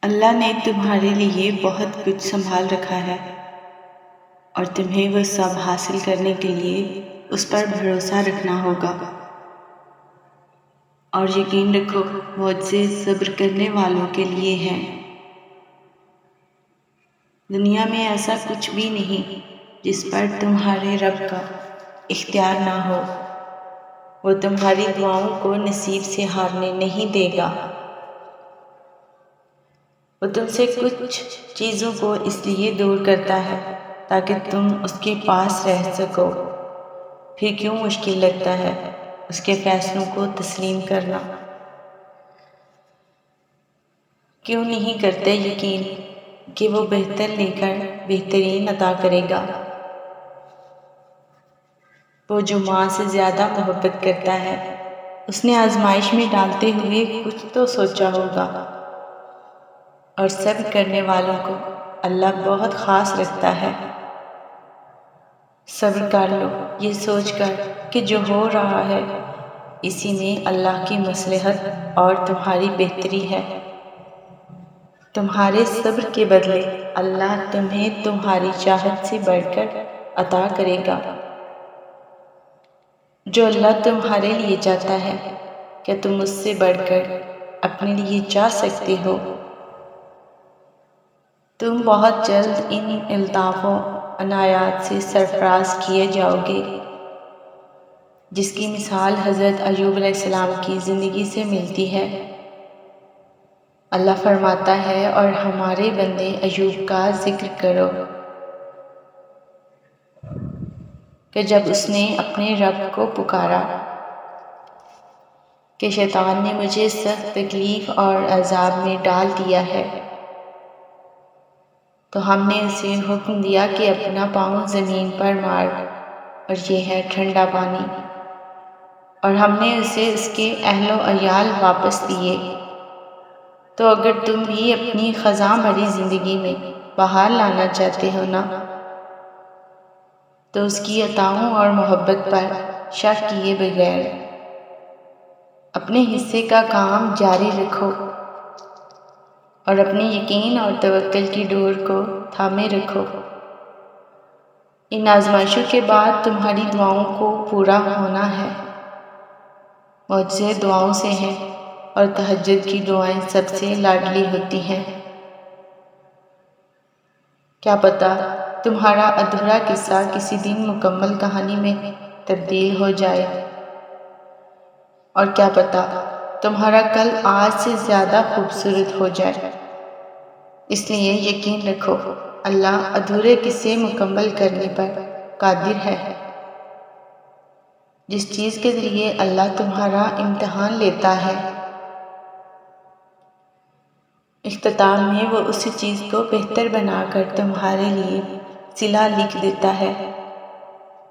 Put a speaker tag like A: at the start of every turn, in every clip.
A: اللہ نے تمہارے لیے بہت کچھ سنبھال رکھا ہے اور تمہیں وہ سب حاصل کرنے کے لیے اس پر بھروسہ رکھنا ہوگا، اور یقین رکھو معجزے صبر کرنے والوں کے لیے ہیں۔ دنیا میں ایسا کچھ بھی نہیں جس پر تمہارے رب کا اختیار نہ ہو۔ وہ تمہاری دعاؤں کو نصیب سے ہارنے نہیں دے گا۔ وہ تم سے کچھ چیزوں کو اس لیے دور کرتا ہے تاکہ تم اس کے پاس رہ سکو۔ پھر کیوں مشکل لگتا ہے اس کے فیصلوں کو تسلیم کرنا؟ کیوں نہیں کرتے یقین کہ وہ بہتر لے کر بہترین عطا کرے گا؟ وہ جو ماں سے زیادہ محبت کرتا ہے، اس نے آزمائش میں ڈالتے ہوئے کچھ تو سوچا ہوگا، اور صبر کرنے والوں کو اللہ بہت خاص رکھتا ہے۔ صبر کر لو یہ سوچ کر کہ جو ہو رہا ہے اسی میں اللہ کی مصلحت اور تمہاری بہتری ہے۔ تمہارے صبر کے بدلے اللہ تمہیں تمہاری چاہت سے بڑھ کر عطا کرے گا۔ جو اللہ تمہارے لیے چاہتا ہے، کیا تم اس سے بڑھ کر اپنے لیے چاہ سکتے ہو؟ تم بہت جلد ان الطاف و عنایات سے سرفراز کیے جاؤ گے، جس کی مثال حضرت ایوب علیہ السلام کی زندگی سے ملتی ہے۔ اللہ فرماتا ہے، اور ہمارے بندے ایوب کا ذکر کرو کہ جب اس نے اپنے رب کو پکارا کہ شیطان نے مجھے سخت تکلیف اور عذاب میں ڈال دیا ہے، تو ہم نے اسے حکم دیا کہ اپنا پاؤں زمین پر مار، اور یہ ہے ٹھنڈا پانی، اور ہم نے اسے اس کے اہل و عیال واپس دیے۔ تو اگر تم بھی اپنی خزاں بھری زندگی میں بہار لانا چاہتے ہو نا، تو اس کی عطاؤں اور محبت پر شک کیے بغیر اپنے حصے کا کام جاری رکھو، اور اپنے یقین اور توکل کی ڈور کو تھامے رکھو۔ ان آزمائشوں کے بعد تمہاری دعاؤں کو پورا ہونا ہے۔ معجزے دعاؤں سے ہیں، اور تہجد کی دعائیں سب سے لاڈلی ہوتی ہیں۔ کیا پتہ تمہارا ادھورا قصہ کسی دن مکمل کہانی میں تبدیل ہو جائے، اور کیا پتہ تمہارا کل آج سے زیادہ خوبصورت ہو جائے۔ اس لیے یقین رکھو اللہ ادھورے قصے مکمل کرنے پر قادر ہے۔ جس چیز کے ذریعے اللہ تمہارا امتحان لیتا ہے، اختتام میں وہ اسی چیز کو بہتر بنا کر تمہارے لیے صلہ لکھ دیتا ہے۔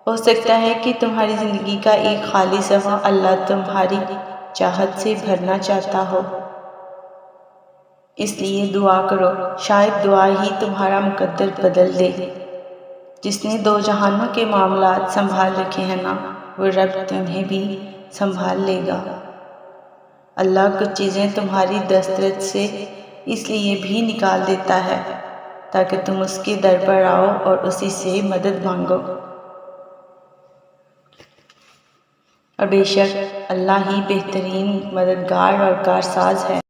A: ہو سکتا ہے کہ تمہاری زندگی کا ایک خالی صفحہ اللہ تمہاری چاہت سے بھرنا چاہتا ہو۔ اس لیے دعا کرو، شاید دعا ہی تمہارا مقدر بدل دے۔ جس نے دو جہانوں کے معاملات سنبھال رکھے ہیں نا، وہ رب تمہیں بھی سنبھال لے گا۔ اللہ کچھ چیزیں تمہاری دسترس سے اس لیے بھی نکال دیتا ہے تاکہ تم اس کے در پر آؤ اور اسی سے مدد مانگو، اور بے شک اللہ ہی بہترین مددگار اور کارساز ہے۔